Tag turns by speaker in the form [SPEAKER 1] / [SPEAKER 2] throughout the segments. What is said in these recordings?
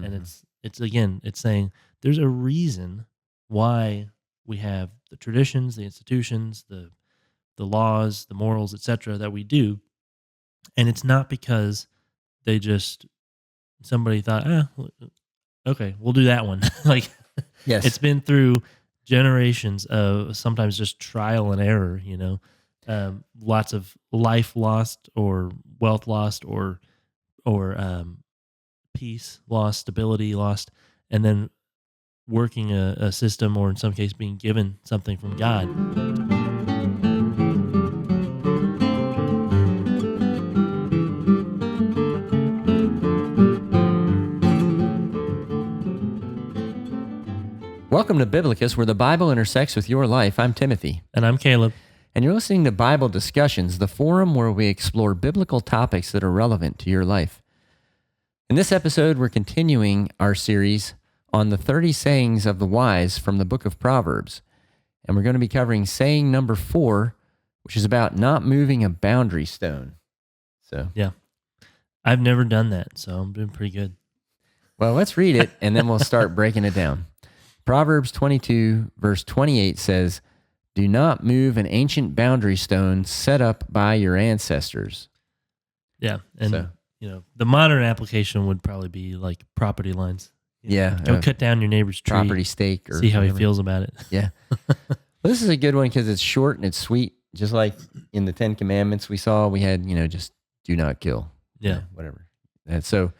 [SPEAKER 1] And it's saying there's a reason why we have the traditions, the institutions, the laws, the morals, etc. that we do, and it's not because somebody thought, okay, we'll do that one. Like,
[SPEAKER 2] Yes.
[SPEAKER 1] it's been through generations of sometimes just trial and error, lots of life lost or wealth lost or peace lost, stability lost, and then working a system, or in some case being given something from God.
[SPEAKER 2] Welcome to Biblocus, where the Bible intersects with your life. I'm Timothy.
[SPEAKER 1] And I'm Caleb.
[SPEAKER 2] And you're listening to Bible Discussions, the forum where we explore biblical topics that are relevant to your life. In this episode, we're continuing our series on the 30 sayings of the wise from the book of Proverbs. And we're going to be covering saying number 4, which is about not moving a boundary stone. So,
[SPEAKER 1] yeah, I've never done that, so I'm doing pretty good.
[SPEAKER 2] Well, let's read it, and then we'll start breaking it down. Proverbs 22, verse 28 says, "Do not move an ancient boundary stone set up by your ancestors."
[SPEAKER 1] Yeah, and the modern application would probably be like property lines. Don't cut down your neighbor's tree.
[SPEAKER 2] Property stake. Or
[SPEAKER 1] see how
[SPEAKER 2] whatever
[SPEAKER 1] he feels about it.
[SPEAKER 2] Yeah. Well, this is a good one because it's short and it's sweet. Just like in the 10 Commandments we saw, we had, just do not kill.
[SPEAKER 1] Yeah.
[SPEAKER 2] Whatever. And so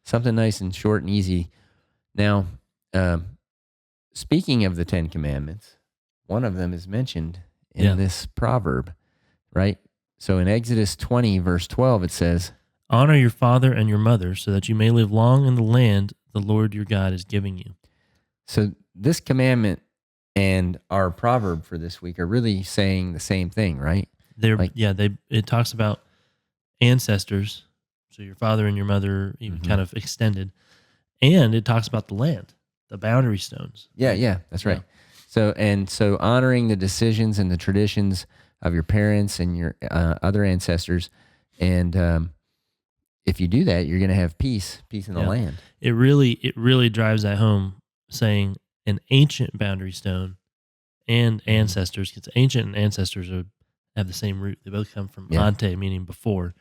[SPEAKER 2] something nice and short and easy. Now, speaking of the 10 Commandments, one of them is mentioned in this proverb, right? So in Exodus 20, verse 12, it says,
[SPEAKER 1] "Honor your father and your mother so that you may live long in the land the Lord your God is giving you."
[SPEAKER 2] So this commandment and our proverb for this week are really saying the same thing, right?
[SPEAKER 1] It talks about ancestors, so your father and your mother, even kind of extended, and it talks about the land. The boundary stones.
[SPEAKER 2] Yeah, that's right.
[SPEAKER 1] Yeah.
[SPEAKER 2] So honoring the decisions and the traditions of your parents and your other ancestors, and if you do that, you're going to have peace in the land.
[SPEAKER 1] It really drives that home, saying an ancient boundary stone and ancestors, because ancient and ancestors have the same root. They both come from ante, meaning before.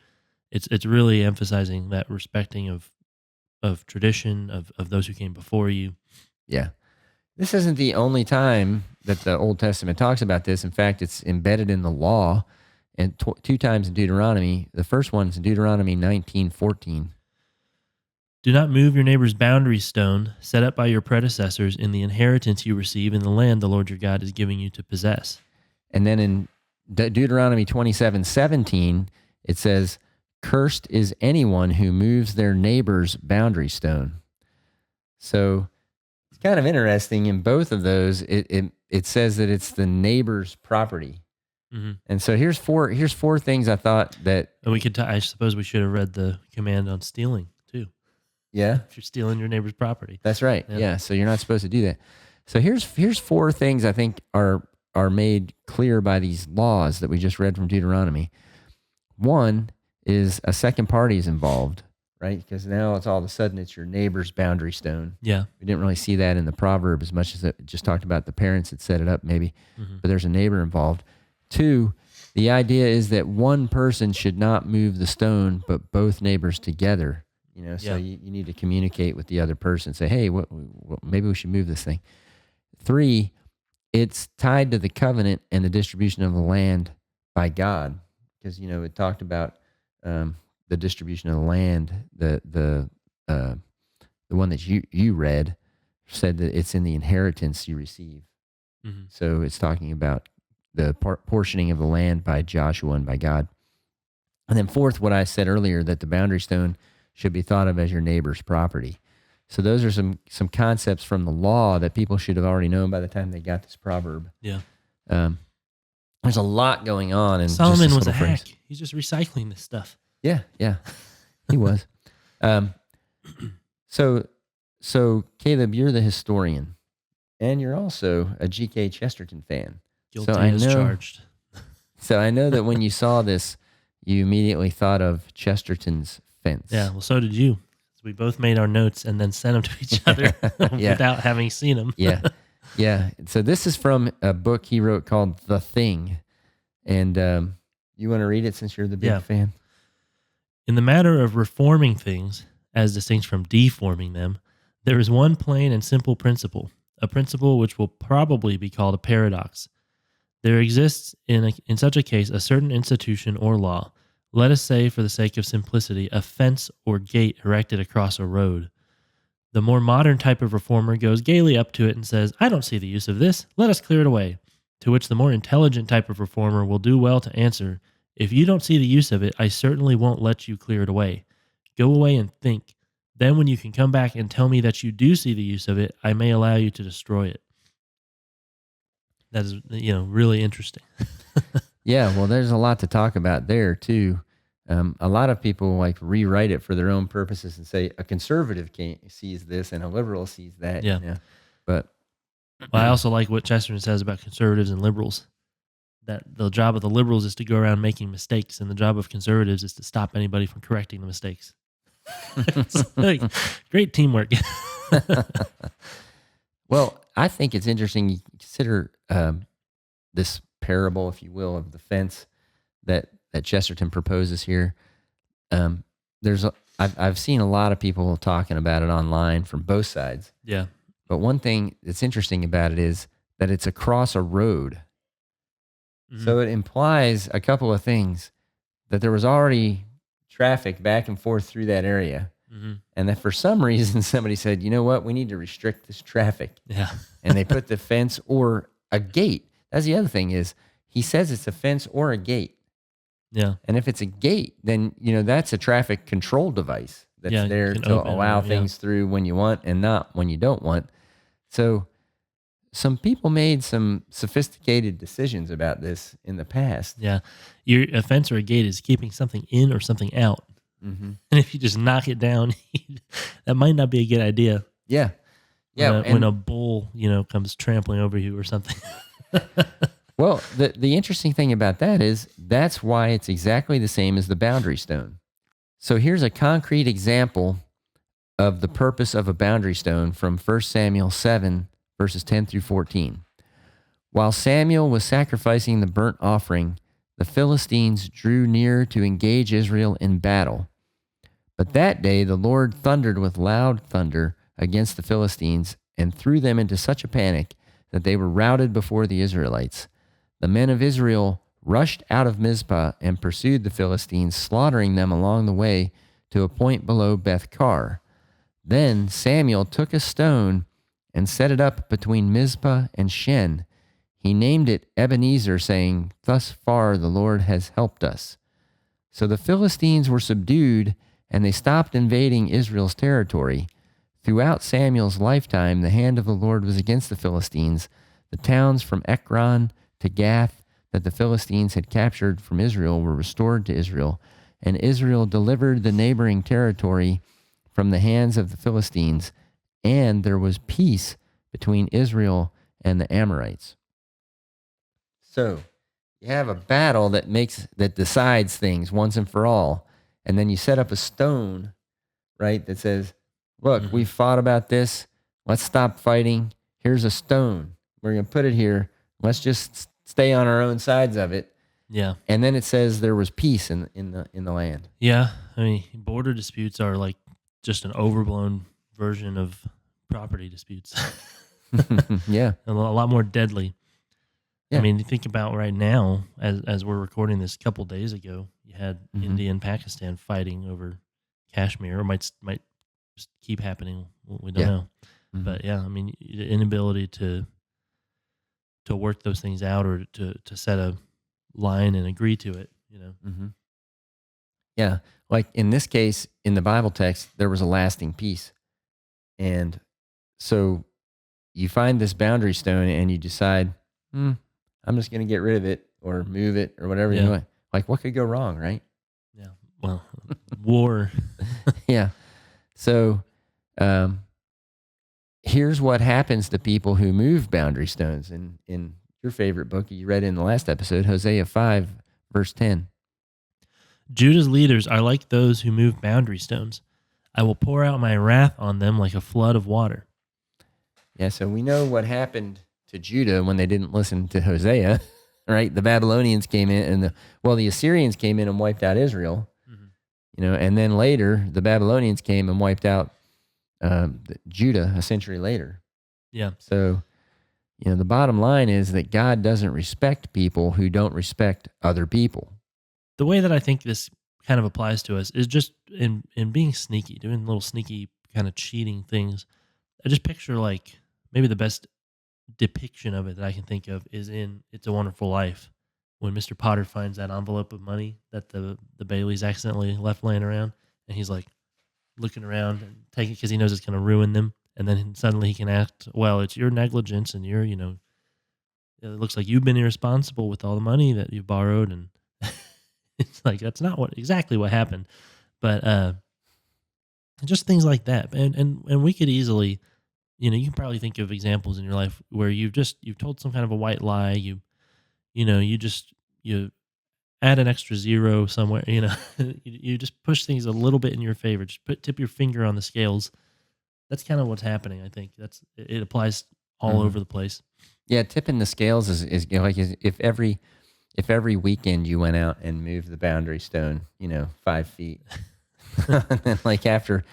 [SPEAKER 1] It's really emphasizing that respecting of tradition, of those who came before you.
[SPEAKER 2] Yeah. This isn't the only time that the Old Testament talks about this. In fact, it's embedded in the law, and 2 times in Deuteronomy. The first one is in Deuteronomy 19:14.
[SPEAKER 1] "Do not move your neighbor's boundary stone set up by your predecessors in the inheritance you receive in the land the Lord your God is giving you to possess."
[SPEAKER 2] And then in Deuteronomy 27:17, it says, "Cursed is anyone who moves their neighbor's boundary stone." So it's kind of interesting. In both of those, it says that it's the neighbor's property.
[SPEAKER 1] Mm-hmm.
[SPEAKER 2] And so here's four things I thought that...
[SPEAKER 1] And I suppose we should have read the command on stealing too.
[SPEAKER 2] Yeah.
[SPEAKER 1] If you're stealing your neighbor's property.
[SPEAKER 2] That's right. Yeah. So you're not supposed to do that. So here's 4 things I think are made clear by these laws that we just read from Deuteronomy. One is a second party is involved, right? Because now it's all of a sudden it's your neighbor's boundary stone.
[SPEAKER 1] Yeah.
[SPEAKER 2] We didn't really see that in the proverb as much as it just talked about the parents that set it up maybe, but there's a neighbor involved. 2, the idea is that one person should not move the stone, but both neighbors together. So you need to communicate with the other person. Say, hey, maybe we should move this thing. 3, it's tied to the covenant and the distribution of the land by God, because it talked about the distribution of the land. The one that you read said that it's in the inheritance you receive.
[SPEAKER 1] Mm-hmm.
[SPEAKER 2] So it's talking about the portioning of the land by Joshua and by God. And then 4th, what I said earlier, that the boundary stone should be thought of as your neighbor's property. So those are some concepts from the law that people should have already known by the time they got this proverb.
[SPEAKER 1] Yeah.
[SPEAKER 2] There's a lot going on. And
[SPEAKER 1] Solomon was a hack. He's just recycling this stuff.
[SPEAKER 2] Yeah, he was. So Caleb, you're the historian, and you're also a G.K. Chesterton fan.
[SPEAKER 1] Guilty as charged.
[SPEAKER 2] So I know that when you saw this, you immediately thought of Chesterton's Fence.
[SPEAKER 1] Yeah, well, so did you. we both made our notes and then sent them to each other
[SPEAKER 2] Yeah.
[SPEAKER 1] without having seen them.
[SPEAKER 2] Yeah. Yeah. So this is from a book he wrote called The Thing. And you want to read it since you're the big fan?
[SPEAKER 1] In the matter of reforming things, as distinct from deforming them, there is one plain and simple principle, a principle which will probably be called a paradox. There exists in such a case a certain institution or law, let us say for the sake of simplicity, a fence or gate erected across a road. The more modern type of reformer goes gaily up to it and says, I don't see the use of this, let us clear it away. To which the more intelligent type of reformer will do well to answer, if you don't see the use of it, I certainly won't let you clear it away. Go away and think. Then when you can come back and tell me that you do see the use of it, I may allow you to destroy it. That is, really interesting.
[SPEAKER 2] Yeah, well, there's a lot to talk about there, too. A lot of people like rewrite it for their own purposes and say a conservative sees this and a liberal sees that.
[SPEAKER 1] Yeah.
[SPEAKER 2] But
[SPEAKER 1] I also like what Chesterton says about conservatives and liberals, that the job of the liberals is to go around making mistakes, and the job of conservatives is to stop anybody from correcting the mistakes. It's like, great teamwork.
[SPEAKER 2] Well, I think it's interesting. You consider this parable, if you will, of the fence that Chesterton proposes here. I've seen a lot of people talking about it online from both sides.
[SPEAKER 1] Yeah.
[SPEAKER 2] But one thing that's interesting about it is that it's across a road. Mm-hmm. So it implies a couple of things, that there was already traffic back and forth through that area. Mm-hmm. And that for some reason somebody said, you know what, we need to restrict this traffic.
[SPEAKER 1] Yeah.
[SPEAKER 2] And they put the fence or a gate. That's the other thing is he says it's a fence or a gate.
[SPEAKER 1] Yeah.
[SPEAKER 2] And if it's a gate, then, that's a traffic control device that's there to allow things through when you want and not when you don't want. So some people made some sophisticated decisions about this in the past.
[SPEAKER 1] Yeah. A fence or a gate is keeping something in or something out. Mm-hmm. And if you just knock it down, that might not be a good idea.
[SPEAKER 2] Yeah. Yeah.
[SPEAKER 1] When a bull, comes trampling over you or something.
[SPEAKER 2] Well, the interesting thing about that is that's why it's exactly the same as the boundary stone. So here's a concrete example of the purpose of a boundary stone from 1 Samuel 7, verses 10 through 14. While Samuel was sacrificing the burnt offering, the Philistines drew near to engage Israel in battle. But that day the Lord thundered with loud thunder against the Philistines and threw them into such a panic that they were routed before the Israelites. The men of Israel rushed out of Mizpah and pursued the Philistines, slaughtering them along the way to a point below Beth-kar. Then Samuel took a stone and set it up between Mizpah and Shen. He named it Ebenezer, saying, "Thus far the Lord has helped us." So the Philistines were subdued, and they stopped invading Israel's territory. Throughout Samuel's lifetime, the hand of the Lord was against the Philistines. The towns from Ekron to Gath that the Philistines had captured from Israel were restored to Israel, and Israel delivered the neighboring territory from the hands of the Philistines, and there was peace between Israel and the Amorites. So you have a battle that decides things once and for all, and then you set up a stone, right, that says, look, we fought about this. Let's stop fighting. Here's a stone. We're going to put it here. Let's just stay on our own sides of it.
[SPEAKER 1] Yeah.
[SPEAKER 2] And then it says there was peace in the land.
[SPEAKER 1] Yeah. I mean, border disputes are like just an overblown version of property disputes.
[SPEAKER 2] Yeah.
[SPEAKER 1] A lot more deadly. Yeah. I mean, you think about right now, as we're recording this a couple days ago, you had India and Pakistan fighting over Kashmir, or might just keep happening. We don't know. Mm-hmm. But yeah, I mean, the inability to work those things out or to set a line and agree to it,
[SPEAKER 2] Mm-hmm. Yeah. Like in this case, in the Bible text, there was a lasting peace. And so you find this boundary stone and you decide, I'm just going to get rid of it or move it or whatever you want. Like, what could go wrong, right?
[SPEAKER 1] Yeah. Well, war.
[SPEAKER 2] Yeah. So here's what happens to people who move boundary stones. In your favorite book you read in the last episode, Hosea 5, verse 10.
[SPEAKER 1] Judah's leaders are like those who move boundary stones. I will pour out my wrath on them like a flood of water.
[SPEAKER 2] Yeah, so we know what happened to Judah when they didn't listen to Hosea, right? The Babylonians came in, and the Assyrians came in and wiped out Israel, and then later the Babylonians came and wiped out Judah a century later.
[SPEAKER 1] Yeah.
[SPEAKER 2] So, the bottom line is that God doesn't respect people who don't respect other people.
[SPEAKER 1] The way that I think this kind of applies to us is just in being sneaky, doing little sneaky kind of cheating things. I just picture like maybe the best depiction of it that I can think of is in It's a Wonderful Life, when Mr. Potter finds that envelope of money that the Baileys accidentally left laying around, and he's like looking around and taking it because he knows it's going to ruin them, and then suddenly he can act, well, it's your negligence, and you're, it looks like you've been irresponsible with all the money that you borrowed, and it's like that's not exactly what happened, but just things like that, and we could easily. You can probably think of examples in your life where you've told some kind of a white lie. You add an extra zero somewhere. You just push things a little bit in your favor. Just tip your finger on the scales. That's kind of what's happening. I think it applies all over the place.
[SPEAKER 2] Yeah, tipping the scales is like if every weekend you went out and moved the boundary stone, 5 feet, and then like after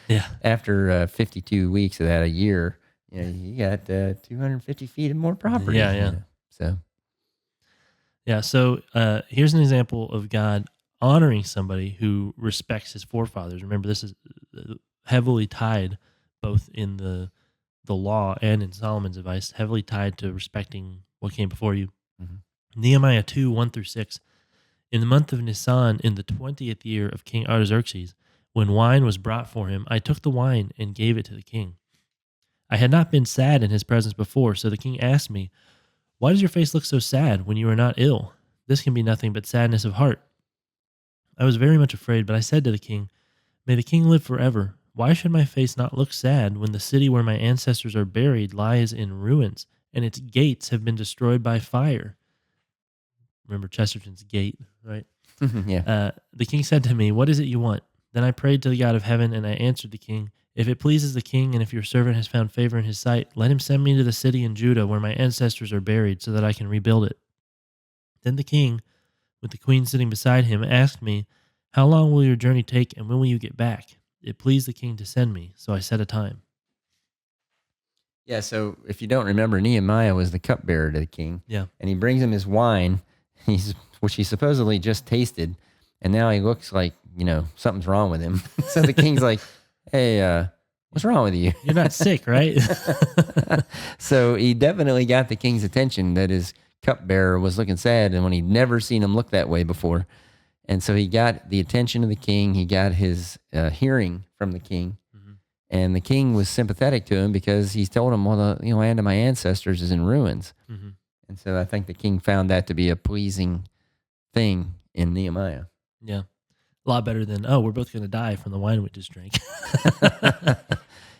[SPEAKER 2] 52 weeks of that, a year. You got 250 feet of more property.
[SPEAKER 1] Yeah.
[SPEAKER 2] So
[SPEAKER 1] here's an example of God honoring somebody who respects his forefathers. Remember, this is heavily tied both in the law and in Solomon's advice, heavily tied to respecting what came before you. Mm-hmm. Nehemiah 2, 1-6. In the month of Nisan, in the 20th year of King Artaxerxes, when wine was brought for him, I took the wine and gave it to the king. I had not been sad in his presence before, so the king asked me, "Why does your face look so sad when you are not ill? This can be nothing but sadness of heart." I was very much afraid, but I said to the king, "May the king live forever. Why should my face not look sad when the city where my ancestors are buried lies in ruins, and its gates have been destroyed by fire?" Remember Chesterton's gate, right?
[SPEAKER 2] Yeah.
[SPEAKER 1] The king said to me, "What is it you want?" Then I prayed to the God of heaven, and I answered the king, "If it pleases the king, and if your servant has found favor in his sight, let him send me to the city in Judah where my ancestors are buried, so that I can rebuild it." Then the king, with the queen sitting beside him, asked me, "How long will your journey take, and when will you get back?" It pleased the king to send me, so I set a time.
[SPEAKER 2] Yeah, so if you don't remember, Nehemiah was the cupbearer to the king.
[SPEAKER 1] Yeah.
[SPEAKER 2] And he brings him his wine, which he supposedly just tasted, and now he looks like, something's wrong with him. So the king's like, "Hey, what's wrong with you?
[SPEAKER 1] You're not sick, right?"
[SPEAKER 2] So he definitely got the king's attention that his cupbearer was looking sad, and when he'd never seen him look that way before. And so he got the attention of the king. He got his hearing from the king. Mm-hmm. And the king was sympathetic to him because he's told him, well, the land of my ancestors is in ruins. Mm-hmm. And so I think the king found that to be a pleasing thing in Nehemiah.
[SPEAKER 1] Yeah. A lot better than, we're both going to die from the wine we just drank.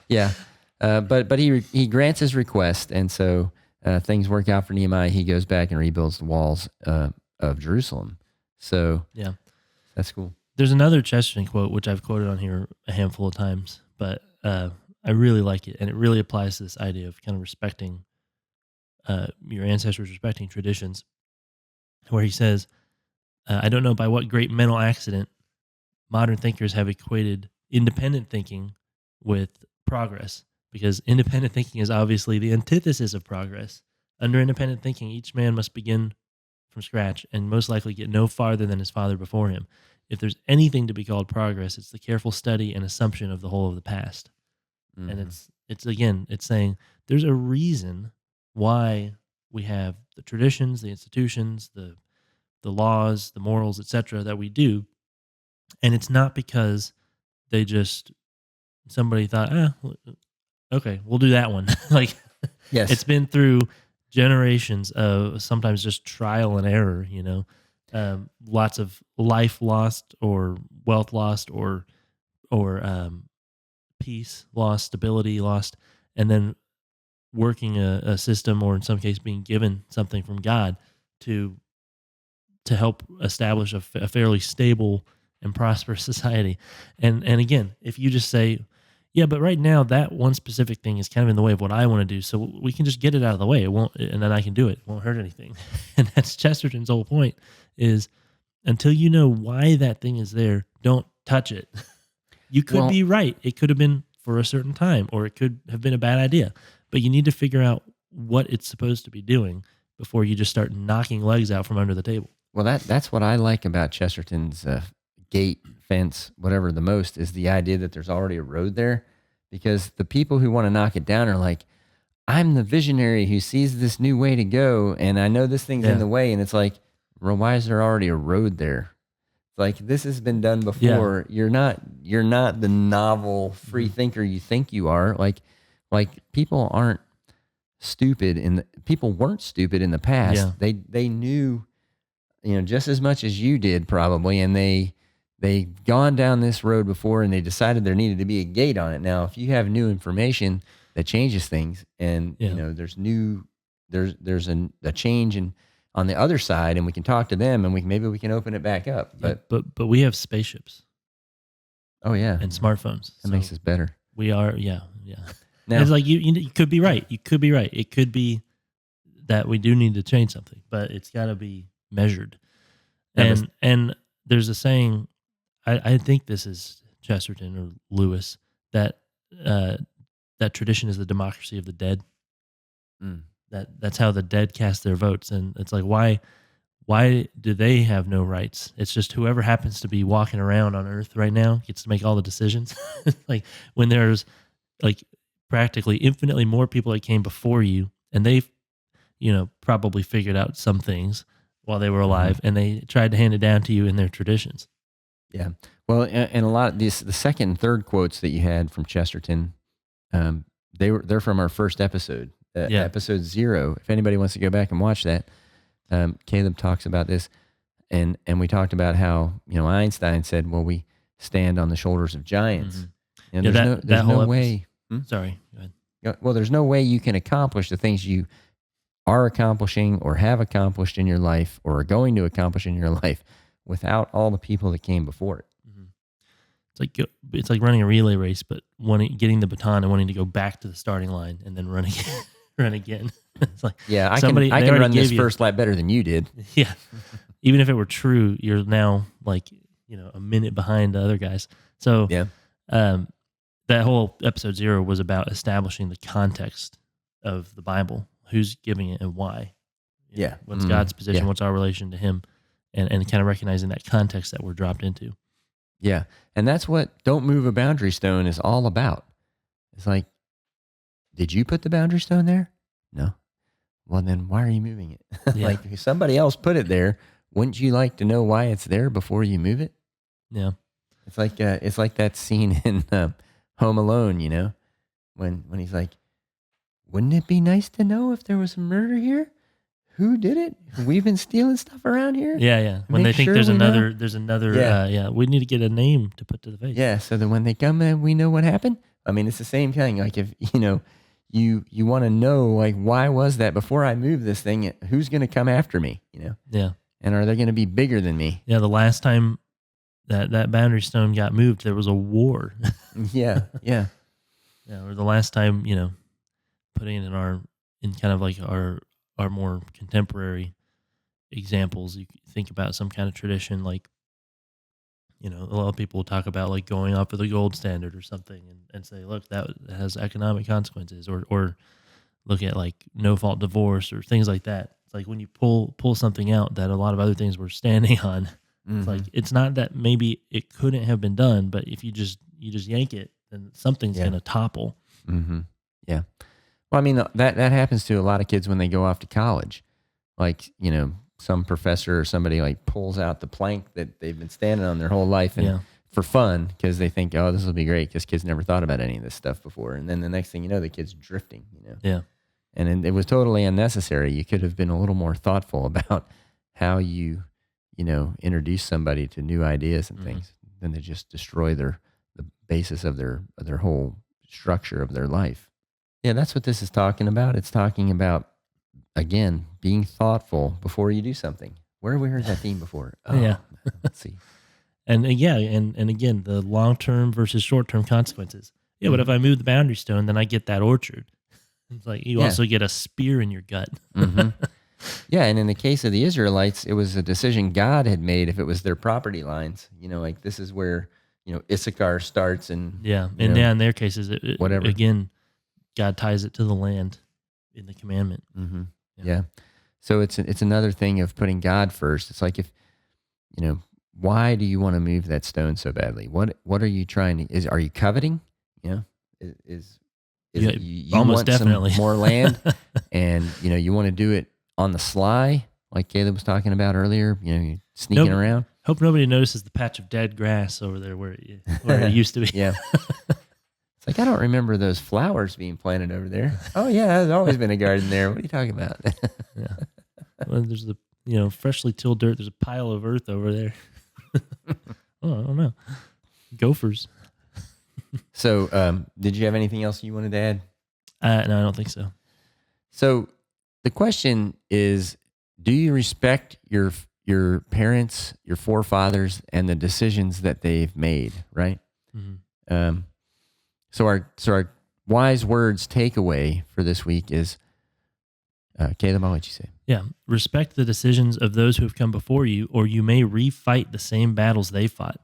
[SPEAKER 2] Yeah. But he grants his request, and so things work out for Nehemiah. He goes back and rebuilds the walls of Jerusalem. So
[SPEAKER 1] yeah,
[SPEAKER 2] that's cool.
[SPEAKER 1] There's another Chesterton quote, which I've quoted on here a handful of times, but I really like it, and it really applies to this idea of kind of respecting your ancestors, respecting traditions, where he says, "I don't know by what great mental accident modern thinkers have equated independent thinking with progress, because independent thinking is obviously the antithesis of progress. Under independent thinking, each man must begin from scratch and most likely get no farther than his father before him. If there's anything to be called progress, it's the careful study and assumption of the whole of the past." Mm-hmm. And it's saying there's a reason why we have the traditions, the institutions, the laws, the morals, etc. that we do. And it's not because somebody thought, okay, we'll do that one. Like,
[SPEAKER 2] yes,
[SPEAKER 1] it's been through generations of sometimes just trial and error, lots of life lost or wealth lost or peace lost, stability lost, and then working a system, or in some case being given something from God to help establish a fairly stable and prosperous society. And again, if you just say, yeah, but right now that one specific thing is kind of in the way of what I want to do, so we can just get it out of the way. It won't, and then I can do it. It won't hurt anything. And that's Chesterton's whole point: is until you know why that thing is there, don't touch it. You could be right. It could have been for a certain time, or it could have been a bad idea. But you need to figure out what it's supposed to be doing before you just start knocking legs out from under the table.
[SPEAKER 2] Well, that's what I like about Chesterton's gate, fence, whatever the most, is the idea that there's already a road there, because the people who want to knock it down are like, I'm the visionary who sees this new way to go, and I know this thing's in the way, and it's like, well, why is there already a road there? Like, this has been done before. Yeah. You're not the novel free thinker you think you are. Like people aren't stupid people weren't stupid in the past. Yeah. They knew, just as much as you did probably, and they gone down this road before, and they decided there needed to be a gate on it. Now, if you have new information that changes things, and there's a change on the other side, and we can talk to them, and maybe we can open it back up. But
[SPEAKER 1] we have spaceships.
[SPEAKER 2] Oh yeah,
[SPEAKER 1] and smartphones.
[SPEAKER 2] That makes us better.
[SPEAKER 1] We are, yeah. Now, it's like you could be right. You could be right. It could be that we do need to change something, but it's got to be measured. And there's a saying, I think this is Chesterton or Lewis, that that tradition is the democracy of the dead. Mm. That's how the dead cast their votes, and it's like, why do they have no rights? It's just whoever happens to be walking around on Earth right now gets to make all the decisions. Like when there's like practically infinitely more people that came before you, and they've probably figured out some things while they were alive, and they tried to hand it down to you in their traditions.
[SPEAKER 2] Yeah, well, and a lot of the second and third quotes that you had from Chesterton, they're from our first episode. Episode 0. If anybody wants to go back and watch that, Caleb talks about this, and we talked about how Einstein said, "Well, we stand on the shoulders of giants." Mm-hmm. There's no way.
[SPEAKER 1] Sorry, go ahead.
[SPEAKER 2] Well, there's no way you can accomplish the things you are accomplishing, or have accomplished in your life, or are going to accomplish in your life, without all the people that came before it.
[SPEAKER 1] Mm-hmm. It's like running a relay race, but getting the baton and wanting to go back to the starting line and then running. Run again. It's like,
[SPEAKER 2] yeah, I can run this first lap better than you did.
[SPEAKER 1] Yeah. Even if it were true, you're now like, a minute behind the other guys. So
[SPEAKER 2] yeah.
[SPEAKER 1] That whole episode 0 was about establishing the context of the Bible, who's giving it and why.
[SPEAKER 2] Yeah.
[SPEAKER 1] What's God's position? Yeah. What's our relation to him? And kind of recognizing that context that we're dropped into.
[SPEAKER 2] Yeah. And that's what Don't Move a Boundary Stone is all about. It's like, did you put the boundary stone there? No. Well, then why are you moving it?
[SPEAKER 1] Yeah.
[SPEAKER 2] Like, if somebody else put it there, wouldn't you like to know why it's there before you move it?
[SPEAKER 1] Yeah.
[SPEAKER 2] It's like that scene in Home Alone, when he's like, wouldn't it be nice to know if there was a murder here? Who did it? We've been stealing stuff around here.
[SPEAKER 1] Yeah. When they think there's another, we need to get a name to put to the face.
[SPEAKER 2] Yeah. So that when they come in, we know what happened. I mean, it's the same thing. Like, if, you want to know, like, why was that before I move this thing? Who's going to come after me?
[SPEAKER 1] Yeah.
[SPEAKER 2] And are they going to be bigger than me?
[SPEAKER 1] Yeah. The last time that boundary stone got moved, there was a war.
[SPEAKER 2] Yeah. Yeah.
[SPEAKER 1] Yeah. Or the last time, putting it in kind of like our more contemporary examples, you think about some kind of tradition, like, a lot of people will talk about like going off of the gold standard or something, and say, look, that has economic consequences, or look at like no fault divorce or things like that. It's like when you pull something out that a lot of other things were standing on, it's like, it's not that maybe it couldn't have been done, but if you just yank it, then something's going to topple.
[SPEAKER 2] Mm-hmm. Yeah. Well, I mean, that happens to a lot of kids when they go off to college. Like, some professor or somebody like pulls out the plank that they've been standing on their whole life, and for fun, because they think, oh, this will be great, because kids never thought about any of this stuff before. And then the next thing you know, the kid's drifting,
[SPEAKER 1] Yeah.
[SPEAKER 2] And it was totally unnecessary. You could have been a little more thoughtful about how you introduce somebody to new ideas and things, than to just destroy the basis of their whole structure of their life. Yeah, that's what this is talking about. It's talking about, again, being thoughtful before you do something. Where have we heard that theme before?
[SPEAKER 1] Oh, yeah.
[SPEAKER 2] Let's see.
[SPEAKER 1] And and again, the long term versus short term consequences. Yeah, but if I move the boundary stone, then I get that orchard. It's like you also get a spear in your gut.
[SPEAKER 2] Yeah, and in the case of the Israelites, it was a decision God had made if it was their property lines. Like this is where, Issachar starts and
[SPEAKER 1] in their cases,
[SPEAKER 2] whatever.
[SPEAKER 1] Again, God ties it to the land in the commandment.
[SPEAKER 2] Mm-hmm. Yeah. So it's another thing of putting God first. It's like if, why do you want to move that stone so badly? What are you trying to? Are you coveting? Is you
[SPEAKER 1] almost
[SPEAKER 2] want
[SPEAKER 1] definitely
[SPEAKER 2] some more land, and you want to do it on the sly, like Caleb was talking about earlier. Sneaking around.
[SPEAKER 1] Hope nobody notices the patch of dead grass over there where it used to be.
[SPEAKER 2] Yeah. It's like, I don't remember those flowers being planted over there. Oh yeah, there's always been a garden there. What are you talking about?
[SPEAKER 1] Yeah. Well, there's the freshly tilled dirt. There's a pile of earth over there. Oh, I don't know. Gophers.
[SPEAKER 2] So, did you have anything else you wanted to add?
[SPEAKER 1] No, I don't think so.
[SPEAKER 2] So, the question is, do you respect your parents, your forefathers, and the decisions that they've made? Right. Mm-hmm. So our wise words takeaway for this week is, Caleb, I'll let you say.
[SPEAKER 1] Yeah, respect the decisions of those who have come before you, or you may refight the same battles they fought.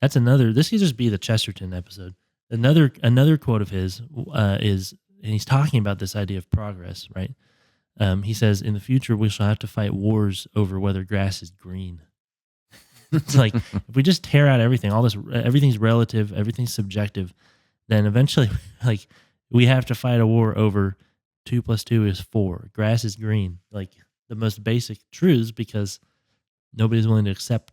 [SPEAKER 1] That's another. This could just be the Chesterton episode. Another quote of his is, and he's talking about this idea of progress, right? He says, "In the future, we shall have to fight wars over whether grass is green." It's like if we just tear out everything, everything's relative, everything's subjective, then eventually, like we have to fight a war over 2 + 2 is 4. Grass is green, like the most basic truths, because nobody's willing to accept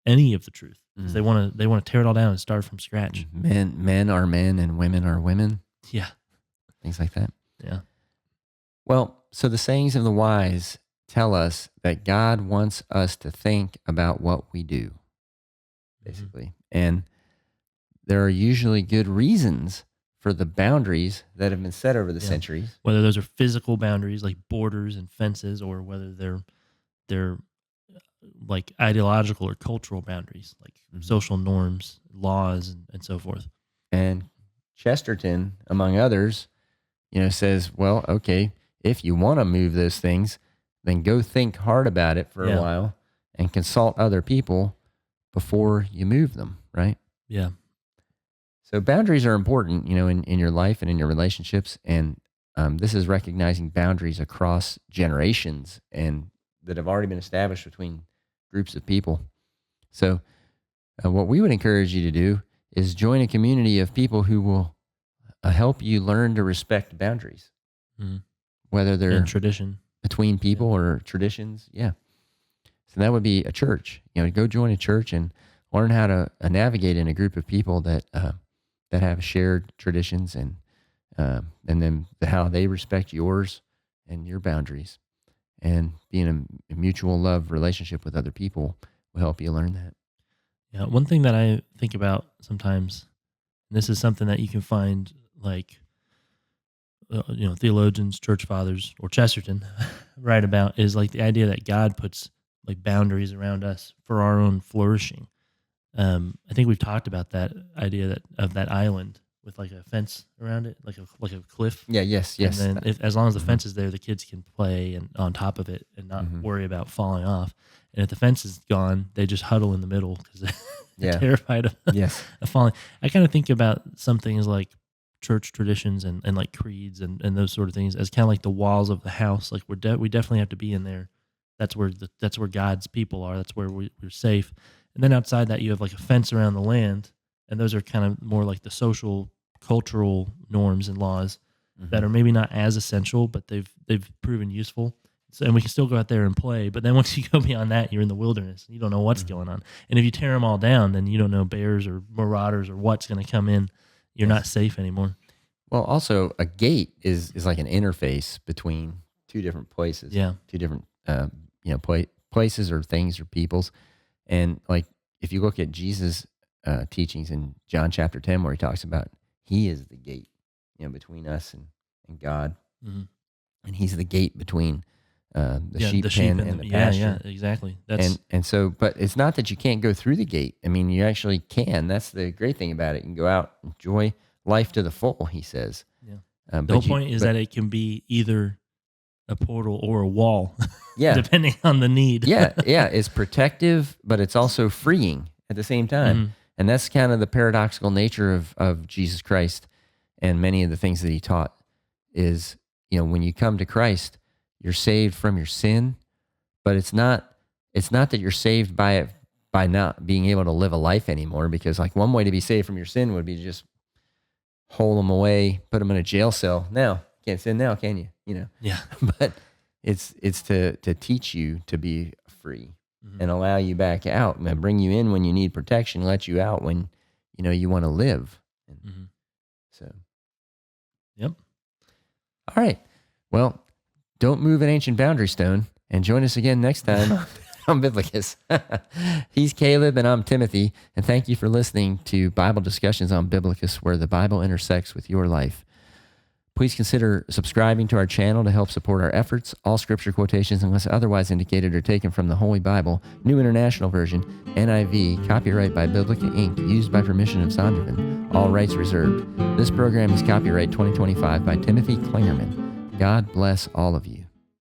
[SPEAKER 1] any of the truth. Because they want to tear it all down and start from scratch.
[SPEAKER 2] Men are men and women are women.
[SPEAKER 1] Yeah.
[SPEAKER 2] Things like that.
[SPEAKER 1] Yeah.
[SPEAKER 2] Well, so the sayings of the wise tell us that God wants us to think about what we do, basically. And there are usually good reasons for the boundaries that have been set over the centuries.
[SPEAKER 1] Whether those are physical boundaries like borders and fences, or whether they're like ideological or cultural boundaries, like social norms, laws, and so forth.
[SPEAKER 2] And Chesterton, among others, says, well, okay, if you want to move those things, then go think hard about it for a while and consult other people before you move them, right?
[SPEAKER 1] Yeah.
[SPEAKER 2] So boundaries are important, in your life and in your relationships. And this is recognizing boundaries across generations and that have already been established between groups of people. So what we would encourage you to do is join a community of people who will help you learn to respect boundaries, whether they're
[SPEAKER 1] tradition
[SPEAKER 2] between people or traditions. Yeah. So that would be a church. Go join a church and learn how to navigate in a group of people that have shared traditions and then how they respect yours and your boundaries. And being a mutual love relationship with other people will help you learn that.
[SPEAKER 1] Yeah, one thing that I think about sometimes, and this is something that you can find like, theologians, church fathers, or Chesterton write about, is like the idea that God puts like boundaries around us for our own flourishing. I think we've talked about that idea of that island with like a fence around it, like a cliff.
[SPEAKER 2] Yeah, yes.
[SPEAKER 1] And then as long as the fence is there, the kids can play and on top of it and not worry about falling off. And if the fence is gone, they just huddle in the middle because they're terrified of falling. I kind of think about some things like church traditions and like creeds and those sort of things as kind of like the walls of the house. Like we definitely have to be in there. That's where God's people are. That's where we're safe. And then outside that, you have like a fence around the land, and those are kind of more like the social, cultural norms and laws that are maybe not as essential, but they've proven useful. So, and we can still go out there and play. But then once you go beyond that, you're in the wilderness. You don't know what's going on. And if you tear them all down, then you don't know bears or marauders or what's going to come in. You're not safe anymore.
[SPEAKER 2] Well, also a gate is like an interface between two different places.
[SPEAKER 1] Yeah.
[SPEAKER 2] Two different places or things or peoples. And like if you look at Jesus' teachings in John chapter 10, where he talks about he is the gate, between us and God. And he's the gate between the sheep pen and the pasture.
[SPEAKER 1] Yeah, exactly.
[SPEAKER 2] And so, but it's not that you can't go through the gate. I mean, you actually can. That's the great thing about it. You can go out, enjoy life to the full, he says.
[SPEAKER 1] Yeah. The whole point is that it can be either a portal or a wall, depending on the need.
[SPEAKER 2] Yeah. It's protective, but it's also freeing at the same time. Mm-hmm. And that's kind of the paradoxical nature of Jesus Christ and many of the things that he taught is, when you come to Christ, you're saved from your sin, but it's not that you're saved by not being able to live a life anymore, because like one way to be saved from your sin would be to just hole them away, put them in a jail cell. Now, can't sin now, can you?
[SPEAKER 1] Yeah.
[SPEAKER 2] But it's to teach you to be free and allow you back out and bring you in when you need protection, let you out when, you want to live. So.
[SPEAKER 1] Yep.
[SPEAKER 2] All right. Well, don't move an ancient boundary stone, and join us again next time on Biblocus. He's Caleb and I'm Timothy, and thank you for listening to Bible discussions on Biblocus, where the Bible intersects with your life. Please consider subscribing to our channel to help support our efforts. All scripture quotations, unless otherwise indicated, are taken from the Holy Bible, New International Version, NIV, copyright by Biblica Inc., used by permission of Zondervan. All rights reserved. This program is copyright 2025 by Timothy Klingerman. God bless all of you.